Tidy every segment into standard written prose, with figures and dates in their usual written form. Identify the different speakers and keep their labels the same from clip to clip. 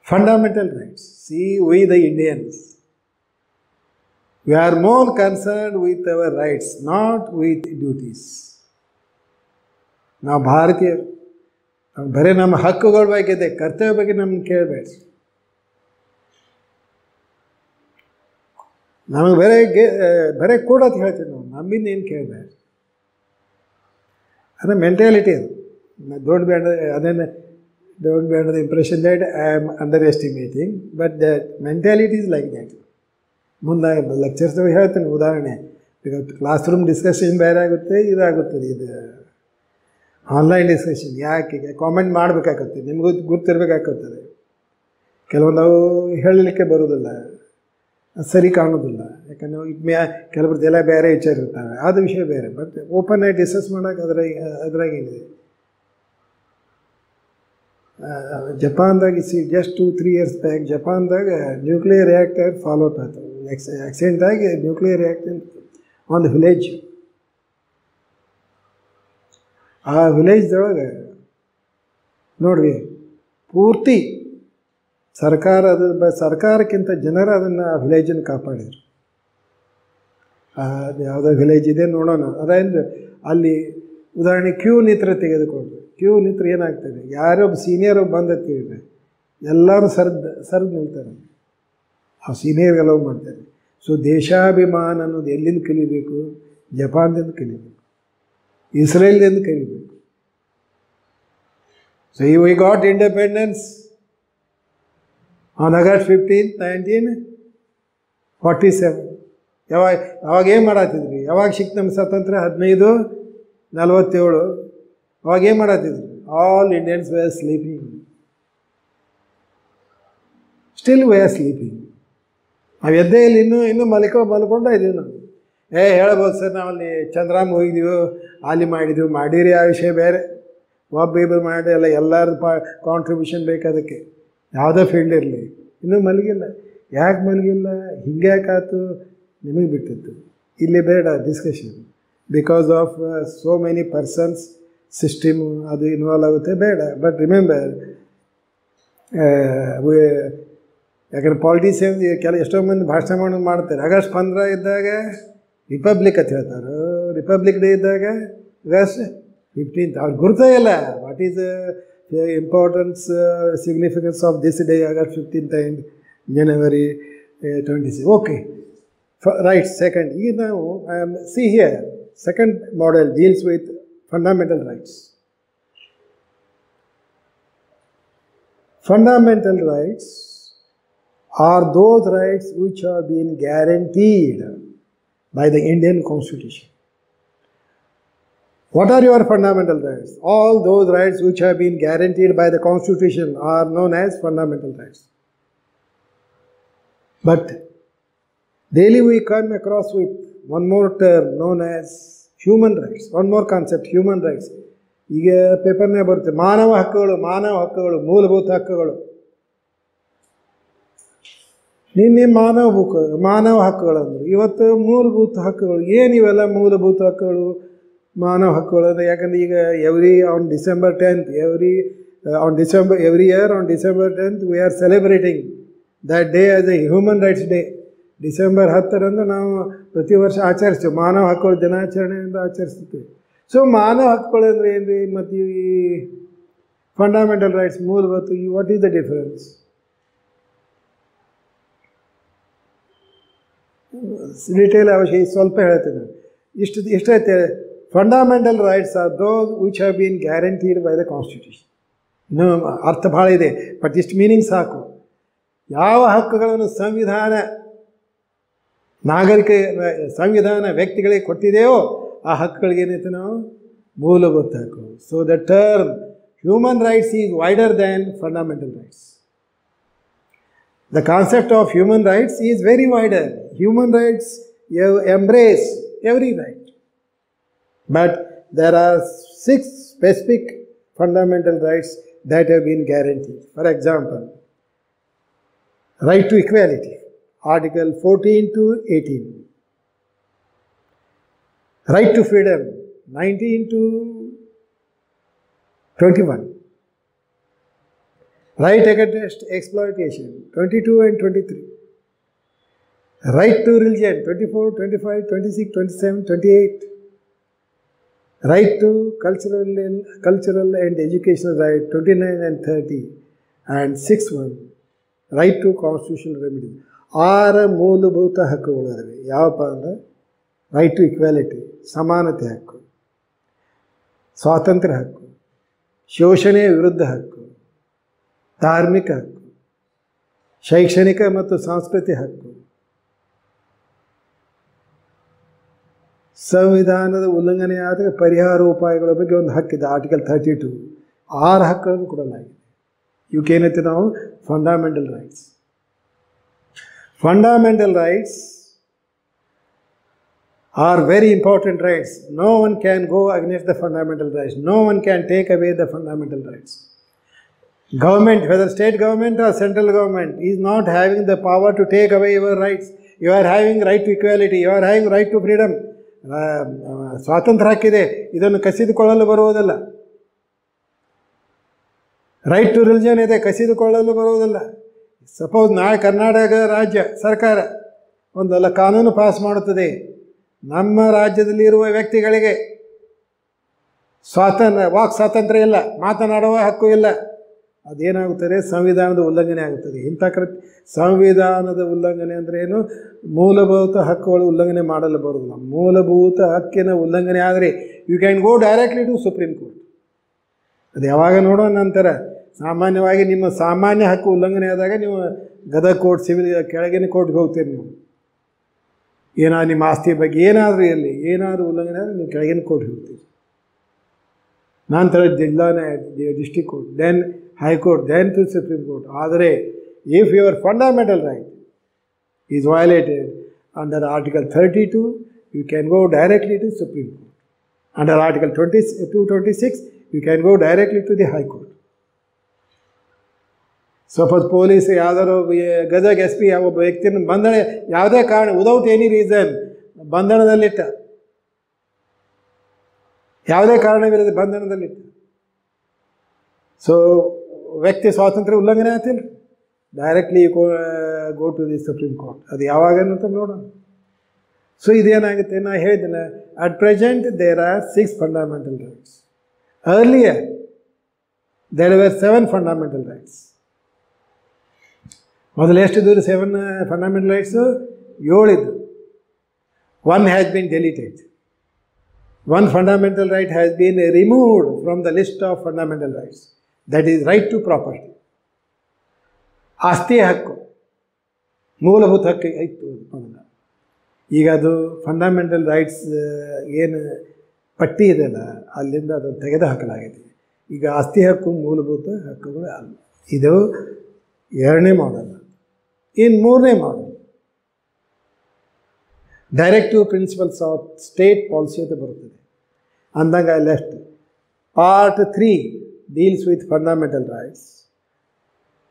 Speaker 1: Fundamental rights. See, we the Indians, we are more concerned with our rights, not with duties. ನಾವು ಭಾರತೀಯರು ಬರೀ ನಮ್ಮ ಹಕ್ಕುಗಳ ಬಗ್ಗೆ ಕರ್ತವ್ಯ ಬಗ್ಗೆ ನಮ್ಗೆ ಕೇಳಬೇಡ. ನಮಗೆ ಬರೀ ಕೂಡ ಅಂತ ಹೇಳ್ತೀವಿ ನಾವು, ನಮ್ಮಿಂದ ಏನು ಕೇಳಬೇಡ. ಅದು ಮೆಂಟಾಲಿಟಿ ಅದು. Don't be under the impression that I am underestimating, but the mentality is like that. ಮುಂದೆ ಲೆಕ್ಚರ್ಸ್ದಾಗ ಹೇಳ್ತೀನಿ ಉದಾಹರಣೆ. ಈಗ ಕ್ಲಾಸ್ ರೂಮ್ ಡಿಸ್ಕಷನ್ ಬೇರೆ ಆಗುತ್ತೆ, ಇದಾಗುತ್ತದೆ. ಇದು ಆನ್ಲೈನ್ ಡಿಸ್ಕಷನ್ ಯಾಕೆ ಕಾಮೆಂಟ್ ಮಾಡಬೇಕಾಗುತ್ತೆ, ನಿಮಗೂ ಗುರ್ತಿರ್ಬೇಕಾಗುತ್ತದೆ. ಕೆಲವೊಂದು ಅವು ಹೇಳಲಿಕ್ಕೆ ಬರೋದಿಲ್ಲ, ಸರಿ ಕಾಣೋದಿಲ್ಲ. ಯಾಕಂದರೆ ಕೆಲವ್ರದ್ದು ಎಲ್ಲ ಬೇರೆ ವಿಚಾರ ಇರ್ತವೆ, ಅದು ವಿಷಯ ಬೇರೆ. ಬಟ್ ಓಪನ್ ಆಗಿ ಡಿಸ್ಕಸ್ ಮಾಡೋಕೆ ಅದ್ರಾಗೇನಿದೆ. ಜಪಾನ್ದಾಗ ಜಸ್ಟ್ 2-3 years ಬ್ಯಾಕ್ ಜಪಾನ್ದಾಗ ನ್ಯೂಕ್ಲಿಯರ್ ರಿಯಾಕ್ಟರ್ ಫಾಲೋಟ್ ಆಯ್ತು. ಆಕ್ಸಿಡೆಂಟ್ ಆಗಿ ನ್ಯೂಕ್ಲಿಯರ್ ರಿಯಾಕ್ಟರ್ ಒಂದು ವಿಲೇಜ್. ಆ ವಿಲೇಜ್ದೊಳಗೆ ನೋಡ್ರಿ, ಪೂರ್ತಿ ಸರ್ಕಾರಕ್ಕಿಂತ ಜನರು ಅದನ್ನು ಆ ವಿಲೇಜನ್ನು ಕಾಪಾಡಿದ್ರು. ಅದು ಯಾವುದೋ ವಿಲೇಜ್ ಇದೆ ನೋಡೋಣ. ಅದೇನು ಅಲ್ಲಿ ಉದಾಹರಣೆ ಕ್ಯೂ ನಿತ್ರ ತೆಗೆದುಕೊಂಡ್ರು. ಕ್ಯೂ ನಿತ್ರ ಏನಾಗ್ತದೆ, ಯಾರೊಬ್ಬ ಸೀನಿಯರ್ ಬಂದತ್ತೀವಿ, ಎಲ್ಲರೂ ಸರ್ದು ನಿಲ್ತಾರೆ. ಆ ಸೀನಿಯರ್ಗೆಲ್ಲ ಮಾಡ್ತಾರೆ. ಸೊ ದೇಶಾಭಿಮಾನ ಅನ್ನೋದು ಎಲ್ಲಿಂದ ಕಲಿಬೇಕು? ಜಪಾನ್ದಿಂದ ಕಲಿಬೇಕು, ಇಸ್ರೇಲ್ದಿಂದ ಕಲಿಬೇಕು. So we got independence on August 15, 1947. ಅವಾಗ ಏನು ಮಾಡತ್ತಿದ್ರಿ? ಯಾವಾಗ ಸಿಕ್ತು ನಮ್ಮ ಸ್ವಾತಂತ್ರ್ಯ? 1547. ಅವಾಗ ಏನು ಮಾಡತ್ತಿದ್ರಿ? All Indians were sleeping. Still were sleeping. ನಾವು ಎದ್ದೇ ಇಲ್ಲಿ ಇನ್ನೂ ಮಲ್ಕೊಂಡ ಇದ್ದೀವಿ ನಾವು. ಹೇಳ್ಬೋದು ಸರ್, ನಾವು ಅಲ್ಲಿ ಚಂದ್ರಾಮ್ ಹೋಗಿದ್ದೀವಿ, ಅಲ್ಲಿ ಮಾಡಿರಿ, ಆ ವಿಷಯ ಬೇರೆ. ಒಬ್ಬ ಮಾಡಿ ಎಲ್ಲ ಎಲ್ಲರದ್ದು ಕಾಂಟ್ರಿಬ್ಯೂಷನ್ ಬೇಕು ಅದಕ್ಕೆ, ಯಾವುದೋ ಫೀಲ್ಡ್ ಇರಲಿ. ಇನ್ನೂ ಮಲಗಿಲ್ಲ. ಯಾಕೆ ಮಲಗಿಲ್ಲ, ಹಿಂಗೆ ಯಾಕಾಯ್ತು, ನಿಮಗೆ ಬಿಟ್ಟಿತ್ತು. ಇಲ್ಲಿ ಬೇಡ discussion. Because of so many persons, system ಅದು ಇನ್ವಾಲ್ವ್ ಆಗುತ್ತೆ, ಬೇಡ. ಬಟ್ ರಿಮೆಂಬರ್, ಯಾಕಂದ್ರೆ ಪಾಲಿಟಿಷಿಯನ್ಸ್ ಎಷ್ಟೋ ಮಂದಿ ಭಾಷಣ ಮಾಡ್ತಾರೆ. August 15 ಇದ್ದಾಗ ರಿಪಬ್ಲಿಕ್ ಅಂತ ಹೇಳ್ತಾರೆ, ರಿಪಬ್ಲಿಕ್ ಡೇ ಇದ್ದಾಗ August 15. ಅವ್ರಿಗೆ ಗುರ್ತೇ ಇಲ್ಲ what is importance significance of this day, August 15 and January 26. Okay, right. Second, ಈಗ ನಾವು see here, second model deals with fundamental rights. Fundamental rights are those rights which are being guaranteed by the Indian Constitution. What are your fundamental rights? All those rights which have been guaranteed by the Constitution are known as fundamental rights. But daily we come across with one more term known as human rights. One more concept, human rights. ಈಗ ಪೇಪರ್ನೇ ಬರುತ್ತೆ, ಮಾನವ ಹಕ್ಕುಗಳು, ಮೂಲಭೂತ ಹಕ್ಕುಗಳು. ನಿನ್ನೆ ಮಾನವ ಹಕ್ಕುಗಳು ಅಂದರು, ಇವತ್ತು ಮೂಲಭೂತ ಹಕ್ಕುಗಳು. ಏನು ಇವೆಲ್ಲ ಮೂಲಭೂತ ಹಕ್ಕುಗಳು, ಮಾನವ ಹಕ್ಕುಗಳು ಅಂದರೆ? ಯಾಕಂದರೆ ಈಗ every year on December 10th we are celebrating that day as a human rights day. December 10 ನಾವು ಪ್ರತಿ ವರ್ಷ ಆಚರಿಸ್ತೀವಿ, ಮಾನವ ಹಕ್ಕುಗಳ ದಿನಾಚರಣೆಯಿಂದ ಆಚರಿಸ್ತೀವಿ. ಸೊ ಮಾನವ ಹಕ್ಕುಗಳು ಅಂದರೆ ಏನು ರೀ? ಮತ್ತು ಈ ಫಂಡಮೆಂಟಲ್ ರೈಟ್ಸ್, ಮೂಲಭೂತ, what is the difference? Detail ಅವಶ್ಯ ಸ್ವಲ್ಪ ಹೇಳ್ತೇನೆ. ಇಷ್ಟೈತೆ. Fundamental rights are those which have been guaranteed by the constitution. ಇನ್ನೂ ಅರ್ಥ ಭಾಳ ಇದೆ, ಬಟ್ ಇಷ್ಟು ಮೀನಿಂಗ್ ಸಾಕು. ಯಾವ ಹಕ್ಕುಗಳನ್ನು ಸಂವಿಧಾನ ವ್ಯಕ್ತಿಗಳಿಗೆ ಕೊಟ್ಟಿದೆಯೋ ಆ ಹಕ್ಕುಗಳಿಗೆ ಏನೈತೆ ನಾವು ಮೂಲಭೂತ ಹಕ್ಕು. So the term human rights is wider than fundamental rights. The concept of human rights is very wider. Human rights embrace every right. But there are 6 specific fundamental rights that have been guaranteed. For example, right to equality, Article 14 to 18. Right to freedom, 19 to 21. Right against exploitation, 22 and 23. Right to religion, 24, 25, 26, 27, 28. Right to cultural and educational right, 29 and 30. And 6-1, right to constitutional remedy. 6 ಮೂಲಭೂತ ಹಕ್ಕುಗಳಿವೆ. ಯಾವಪ್ಪ ಅಂದರೆ right to equality, ಸಮಾನತೆ ಹಕ್ಕು, ಸ್ವಾತಂತ್ರ್ಯ ಹಕ್ಕು, ಶೋಷಣೆಯ ವಿರುದ್ಧ ಹಕ್ಕು, ಧಾರ್ಮಿಕ ಹಕ್ಕು, ಶೈಕ್ಷಣಿಕ ಮತ್ತು ಸಾಂಸ್ಕೃತಿಕ ಹಕ್ಕು, ಸಂವಿಧಾನದ ಉಲ್ಲಂಘನೆಯಾದ ಪರಿಹಾರ ಉಪಾಯಗಳ ಬಗ್ಗೆ ಒಂದು ಹಕ್ಕಿದೆ, ಆರ್ಟಿಕಲ್ 32. 6 ಹಕ್ಕುಗಳನ್ನು ಕೊಡಲಾಗಿದೆ. ಇವಕ್ಕೇನೈತೆ ನಾವು fundamental rights. Fundamental rights are very important rights. No one can go against the fundamental rights. No one can take away the fundamental rights. Government, whether state government or central government, is not having the power to take away your rights. You are having right to equality. You are having right to freedom. ಸ್ವಾತಂತ್ರ್ಯ ಹಕ್ಕಿದೆ, ಇದನ್ನು ಕಸಿದುಕೊಳ್ಳಲು ಬರುವುದಿಲ್ಲ. Right to religion ಇದೆ, ಕಸಿದುಕೊಳ್ಳಲು ಬರುವುದಿಲ್ಲ. Suppose ನಾಳೆ ಕರ್ನಾಟಕ ರಾಜ್ಯ ಸರ್ಕಾರ ಒಂದಲ್ಲ ಕಾನೂನು ಪಾಸ್ ಮಾಡುತ್ತದೆ, ನಮ್ಮ ರಾಜ್ಯದಲ್ಲಿರುವ ವ್ಯಕ್ತಿಗಳಿಗೆ ವಾಕ್ ಸ್ವಾತಂತ್ರ್ಯ ಇಲ್ಲ, ಮಾತನಾಡುವ ಹಕ್ಕು ಇಲ್ಲ, ಅದೇನಾಗುತ್ತದೆ? ಸಂವಿಧಾನದ ಉಲ್ಲಂಘನೆ ಆಗುತ್ತದೆ. ಇಂಥ ಸಂವಿಧಾನದ ಉಲ್ಲಂಘನೆ ಅಂದರೆ ಏನು? ಮೂಲಭೂತ ಹಕ್ಕುಗಳು ಉಲ್ಲಂಘನೆ ಮಾಡಲು ಬರೋದಿಲ್ಲ. ಮೂಲಭೂತ ಹಕ್ಕಿನ ಉಲ್ಲಂಘನೆ ಆದರೆ you can go directly to supreme court. ಅದು ಯಾವಾಗ ನೋಡೋ ನಂತರ ಸಾಮಾನ್ಯವಾಗಿ ನಿಮ್ಮ ಸಾಮಾನ್ಯ ಹಕ್ಕು ಉಲ್ಲಂಘನೆ ಆದಾಗ ನೀವು ಗದಗ ಕೋರ್ಟ್, ಸಿವಿಲ್ ಕೆಳಗಿನ ಕೋರ್ಟ್ಗೆ ಹೋಗ್ತೀರಿ. ನೀವು ಏನಾದ್ರು ನಿಮ್ಮ ಆಸ್ತಿ ಬಗ್ಗೆ ಏನಾದರೂ ಇರಲಿ, ಏನಾದರೂ ಉಲ್ಲಂಘನೆ ಆದರೆ ನೀವು ಕೆಳಗಿನ ಕೋರ್ಟ್ಗೆ ಹೋಗ್ತೀರಿ. ನಂತರ ಜಿಲ್ಲಾ district court, then high court, then to supreme court. ಆದರೆ if your fundamental right is violated under article 32, you can go directly to supreme court. Under article 226, you can go directly to the high court. Suppose police ಯಾವ್ದಾದ್ರು Gadag SP ಒಬ್ಬ ವ್ಯಕ್ತಿಯನ್ನು ಬಂಧನ, ಯಾವುದೇ ಕಾರಣ, without any reason ಬಂಧನದಲ್ಲಿಟ್ಟ, ಯಾವುದೇ ಕಾರಣವಿಲ್ಲದೆ ಬಂಧನದಲ್ಲಿಟ್ಟ, so ವ್ಯಕ್ತಿ ಸ್ವಾತಂತ್ರ್ಯ ಉಲ್ಲಂಘನೆ ಆಗ್ತಿಲ್ಲ, directly go to the supreme court. ಅದು ಯಾವಾಗ ಅಂತ ನೋಡೋಣ. ಸೊ ಇದೇನಾಗುತ್ತೆ, ನಾ ಹೇಳಿದ್ದೇನೆ, at present there are 6 fundamental rights. Earlier there were 7 fundamental rights. ಮೊದಲು ಎಷ್ಟಿದ್ದು? 7 ಫಂಡಮೆಂಟಲ್ ರೈಟ್ಸು, 7 ಇದ್ದು. 1 has been deleted. 1 fundamental right has been removed from the list of fundamental rights. That is right to property. ಆಸ್ತಿ ಹಕ್ಕು ಮೂಲಭೂತ ಹಕ್ಕು ಇತ್ತು. ಈಗ ಅದು ಫಂಡಮೆಂಟಲ್ ರೈಟ್ಸ್ ಏನು ಪಟ್ಟಿ ಇದೆಯಲ್ಲ, ಅಲ್ಲಿಂದ ಅದನ್ನು ತೆಗೆದು ಹಾಕಲಾಗಿದೆ. ಈಗ ಆಸ್ತಿ ಹಕ್ಕು ಮೂಲಭೂತ ಹಕ್ಕುಗಳು ಅಲ್ಲ. ಇದು 2ನೇ ಮಾಡಲ್. ಇನ್ನು 3ನೇ model directive principles of state policy ಅಂತ ಬರುತ್ತದೆ. ಅಂದಾಗ left part 3 deals with fundamental rights.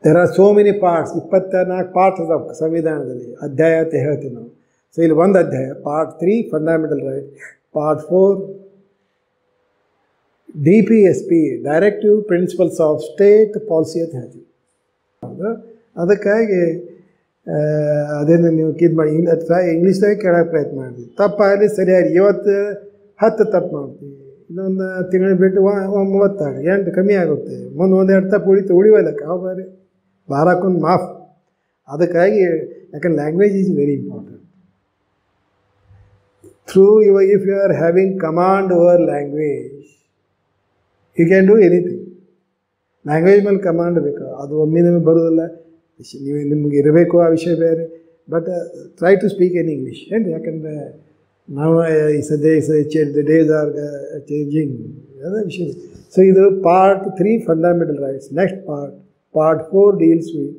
Speaker 1: There are so many parts, 24 parts ಅದಾವ ಸಂವಿಧಾನದಲ್ಲಿ. ಅಧ್ಯಾಯ ಅಂತ ಹೇಳ್ತೀವಿ ನಾವು. ಸೊ ಇಲ್ಲಿ ಒಂದು ಅಧ್ಯಾಯ part 3 fundamental right, part 4 DPSP directive principles of state policy ಅಂತ ಹೇಳ್ತೀವಿ. ಅದಕ್ಕಾಗಿ ಅದೇನು ನೀವು ಇದು ಮಾಡಿ ಇಂಗ್ಲೀಷ್ದಾಗ ಕೇಳೋಕ್ಕೆ ಪ್ರಯತ್ನ ಮಾಡಿದ್ವಿ. ತಪ್ಪಾಗಲಿ ಸರಿಯಾಗಿ, ಇವತ್ತು 10 ತಪ್ಪು ಮಾಡ್ತೀವಿ, ಇನ್ನೊಂದು ತಿಂಗಳು ಬಿಟ್ಟು 30 8 ಕಮ್ಮಿ ಆಗುತ್ತೆ. ಮುಂದೆ 1-2 ತಪ್ಪು ಉಳಿವಲ್ಲ ಯಾವ ಬಾರಿ ಬಾರಕ್ಕೊಂದು ಮಾಫ್. ಅದಕ್ಕಾಗಿ ಯಾಕಂದ್ರೆ language is very important. Through if you are having command over language, you can do anything. Language ಮೇಲೆ ಕಮಾಂಡ್ ಬೇಕು, ಅದು ಒಮ್ಮೆ ನಿಮಗೆ ಬರೋದಿಲ್ಲ, ನಿಮಗೆ ಇರಬೇಕು, ಆ ವಿಷಯ ಬೇರೆ. But try to speak in English. ಏನು ಯಾಕಂದರೆ ನಾವು ಈ ಸದ್ಯ ದ ಡೇಸ್ ಆರ್ ಚೇಂಜಿಂಗ್, ಅದೇ ವಿಷಯ. ಸೊ ಇದು part 3 fundamental rights. Next part 4 deals with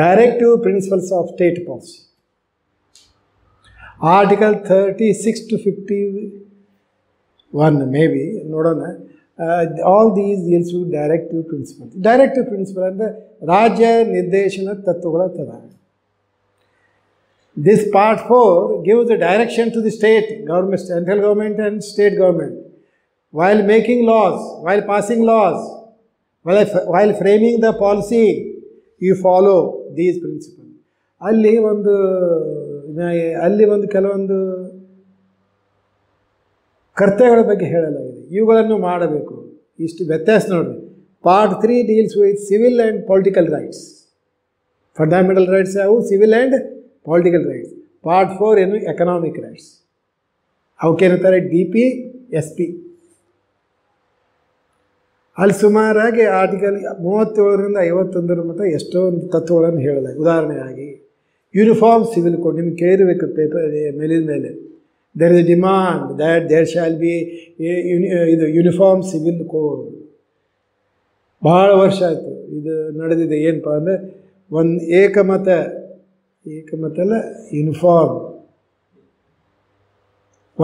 Speaker 1: directive principles of state policy. Article 36 to 51 maybe ನೋಡೋಣ. All these deals with directive principle. Directive principle ಅಂದರೆ ರಾಜ್ಯ ನಿರ್ದೇಶನ ತತ್ವಗಳ ಥರ. This part 4 gives the direction to the state government, central government and state government while making laws, while passing laws, while framing the policy, you follow these principles. ಅಲ್ಲಿ ಒಂದು ಕೆಲವೊಂದು ಕರ್ತವ್ಯಗಳ ಬಗ್ಗೆ ಹೇಳಲಾಗಿದೆ, ಇವುಗಳನ್ನು ಮಾಡಬೇಕು. ಇಷ್ಟು ವ್ಯತ್ಯಾಸ ನೋಡಿರಿ. Part 3 deals with civil and political rights. Fundamental rights ಯಾವುವು? Civil and political rights. Part 4 ಏನು? Economic rights. ಅವಕ್ಕೇನಂತಾರೆ? DPSP. ಅಲ್ಲಿ ಸುಮಾರಾಗಿ ಆರ್ಟಿಕಲ್ 37ರಿಂದ 51 ಮಟ್ಟ ಎಷ್ಟೊಂದು ತತ್ವಗಳನ್ನು ಹೇಳಲಾಗಿದೆ. ಉದಾಹರಣೆಯಾಗಿ ಯೂನಿಫಾರ್ಮ್ ಸಿವಿಲ್ ಕೋಡ್, ನಿಮ್ಗೆ ಕೇಳಿರಬೇಕು ಪೇಪರ್ ಮೇಲಿನ ಮೇಲೆ. There is a demand that there shall be ಇದು ಯೂನಿಫಾರ್ಮ್ ಸಿವಿಲ್ ಕೋಡ್. ಭಾಳ ವರ್ಷ ಆಯಿತು ಇದು ನಡೆದಿದೆ. ಏನಪ್ಪ ಅಂದರೆ ಒಂದು ಏಕಮತ ಅಲ್ಲ, ಯೂನಿಫಾರ್ಮ್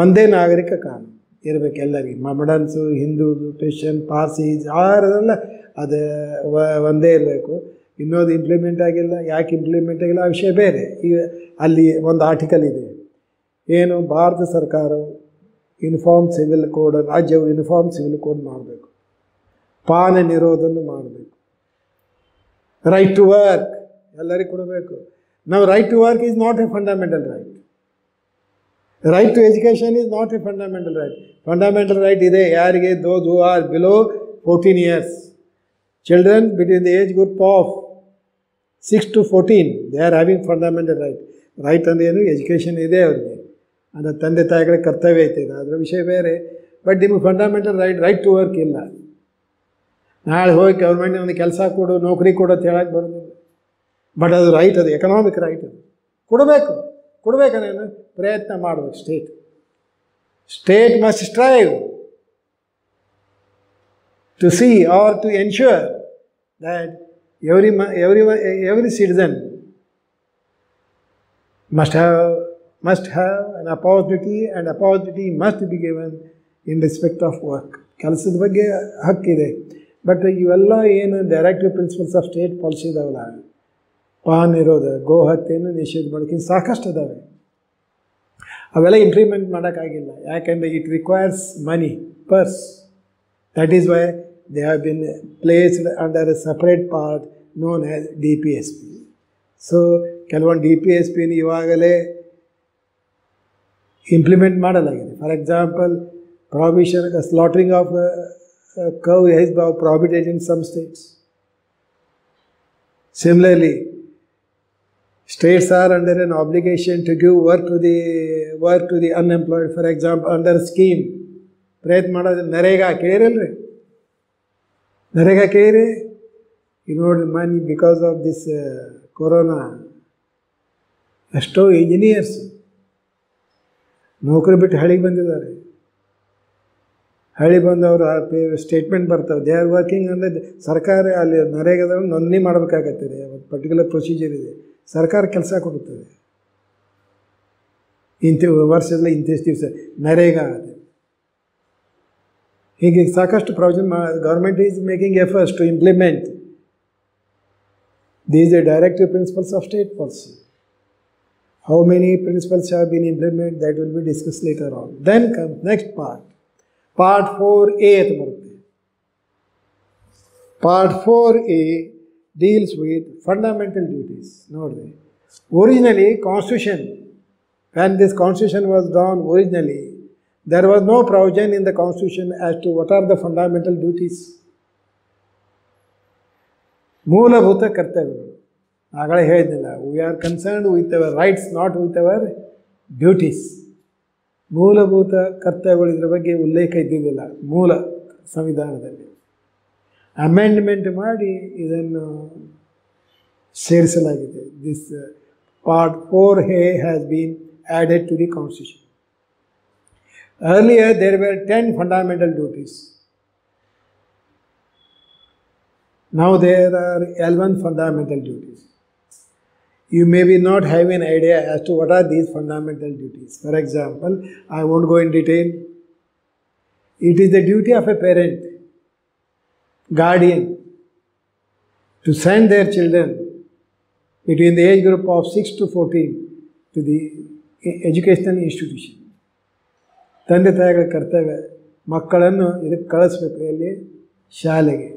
Speaker 1: ಒಂದೇ ನಾಗರಿಕ ಕಾನೂನು ಇರಬೇಕು ಎಲ್ಲರಿಗೆ. ಮಮಡನ್ಸು, ಹಿಂದೂದು, ಕ್ರಿಶ್ಚಿಯನ್, ಪಾರ್ಸೀಸ್ ಯಾರದಲ್ಲ ಅದು ಒಂದೇ ಇರಬೇಕು. ಇನ್ನೊಂದು ಇಂಪ್ಲಿಮೆಂಟ್ ಆಗಿಲ್ಲ. ಯಾಕೆ ಇಂಪ್ಲಿಮೆಂಟ್ ಆಗಿಲ್ಲ ಆ ವಿಷಯ ಬೇರೆ. ಈಗ ಅಲ್ಲಿ ಒಂದು ಆರ್ಟಿಕಲ್ ಇದೆ, ಏನು ಭಾರತ ಸರ್ಕಾರವು ಯೂನಿಫಾರ್ಮ್ ಸಿವಿಲ್ ಕೋಡ್, ರಾಜ್ಯವು ಯೂನಿಫಾರ್ಮ್ ಸಿವಿಲ್ ಕೋಡ್ ಮಾಡಬೇಕು, ಪಾನ ನಿರೋಧನ ಮಾಡಬೇಕು, ರೈಟ್ ಟು ವರ್ಕ್ ಎಲ್ಲರಿಗೂ ಕೊಡಬೇಕು. ನಾವು right to work is not a fundamental right. Right to education is not a fundamental right. Fundamental right ಇದೆ ಯಾರಿಗೆ? Those who are below 14 years. Children between the age group of 6 to 14 they are having fundamental right. Right ಅಂದರೆ ಏನು? Education ಇದೆ ಅವರಿಗೆ, ಅದು ತಂದೆ ತಾಯಿಗಳ ಕರ್ತವ್ಯ ಐತೆ, ಅದರ ವಿಷಯ ಬೇರೆ. ಬಟ್ ನಿಮಗೆ ಫಂಡಮೆಂಟಲ್ ರೈಟ್ ಟು ವರ್ಕ್ ಇಲ್ಲ. ನಾಳೆ ಹೋಗಿ ಗೌರ್ಮೆಂಟ್ ಒಂದು ಕೆಲಸ ಕೊಡು, ನೌಕರಿ ಕೊಡು ಅಂತ ಹೇಳಕ್ಕೆ ಬರೋದಿಲ್ಲ. ಬಟ್ ಅದು ರೈಟ್, ಅದು ಎಕನಾಮಿಕ್ ರೈಟ್. ಅದು ಕೊಡಬೇಕಂದ್ರೆ ಪ್ರಯತ್ನ ಮಾಡಬೇಕು. State must strive to secure to ensure that every citizen must have an opportunity, and opportunity must be given in respect of work. ಕೆಲಸದ ಬಗ್ಗೆ ಹಕ್ಕಿದೆ. ಬಟ್ ಇವೆಲ್ಲ ಏನು directive principles of state policy ಇದಾವಲ್ಲ, ಪಾನ್ ಇರೋದು, ಗೋ ಹತ್ಯೆಯನ್ನು ನಿಷೇಧ ಮಾಡೋಕ್ಕಿಂತ ಸಾಕಷ್ಟು ಅದಾವೆ. ಅವೆಲ್ಲ ಇಂಪ್ಲಿಮೆಂಟ್ ಮಾಡೋಕ್ಕಾಗಿಲ್ಲ. ಯಾಕೆಂದರೆ it requires money, purse. That is why they have been placed under a separate part known as DPSP. So ಕೆಲವೊಂದು DPSP ಇವಾಗಲೇ ಇಂಪ್ಲಿಮೆಂಟ್ ಮಾಡಲಾಗಿದೆ. For example, prohibition slaughtering of cow is prohibited in some states. Similarly, states are under an obligation to give work to the unemployed. For example, under scheme ಪ್ರಯತ್ನ ಮಾಡೋದು ನರೇಗಾ ಕೇಳಿರಲ್ರಿ? ನರೇಗಾ ಕೇಳಿ ನೋಡಿ ಮನಿ because of this corona ಎಷ್ಟೋ engineers ನೌಕರಿ ಬಿಟ್ಟು ಹಳ್ಳಿಗೆ ಬಂದಿದ್ದಾರೆ. ಹಳ್ಳಿ ಬಂದವರು ಸ್ಟೇಟ್ಮೆಂಟ್ ಬರ್ತವೆ, ದೇ ಆರ್ ವರ್ಕಿಂಗ್ ಅಂದರೆ ಸರ್ಕಾರ ಅಲ್ಲಿ ನರೇಗಾದವ್ರು ನೋಂದಣಿ ಮಾಡಬೇಕಾಗತ್ತದೆ. ಒಂದು ಪರ್ಟಿಕ್ಯುಲರ್ ಪ್ರೊಸೀಜರ್ ಇದೆ, ಸರ್ಕಾರ ಕೆಲಸ ಕೊಡುತ್ತದೆ. ಇಂಥ ವರ್ಷದಲ್ಲಿ ಇಂತಿಷ್ಟು ದಿವಸ ನರೇಗಾ ಅದು. ಹೀಗೆ ಸಾಕಷ್ಟು provision government is making efforts to implement these directive principles of state policy. How many principles have been implemented, that will be discussed later on. Then comes next part. Part 4A at ಬರುತ್ತೆ. Part 4A deals with fundamental duties. ನೋಡ್ರಿ, originally constitution, when this constitution was drawn originally, there was no provision in the constitution as to what are the fundamental duties. ಮೂಲಭೂತ ಕರ್ತವ್ಯಗಳು. ಆಗಲೇ ಹೇಳಿದ್ದಿಲ್ಲ, we are concerned with our rights, not with our duties. ಮೂಲಭೂತ ಕರ್ತವ್ಯಗಳು, ಇದರ ಬಗ್ಗೆ ಉಲ್ಲೇಖ ಇದ್ದಿದ್ದಿಲ್ಲ ಮೂಲ ಸಂವಿಧಾನದಲ್ಲಿ. ಅಮೆಂಡ್ಮೆಂಟ್ ಮಾಡಿ ಇದನ್ನು ಸೇರಿಸಲಾಗಿದೆ. This part 4A has been added to the constitution. Earlier there were 10 fundamental duties. Now there are 11 fundamental duties. You may be not have an idea as to what are these fundamental duties. For example, I won't go in detail. It is the duty of a parent, guardian, to send their children between the age group of 6 to 14 to the educational institution. ತಂದೆ ತಾಯಿಗಳ ಕರ್ತವ್ಯ ಮಕ್ಕಳನ್ನು ಇದಕ್ಕೆ ಕಳಿಸ್ಬೇಕು, ಎಲ್ಲಿ? ಶಾಲೆಗೆ.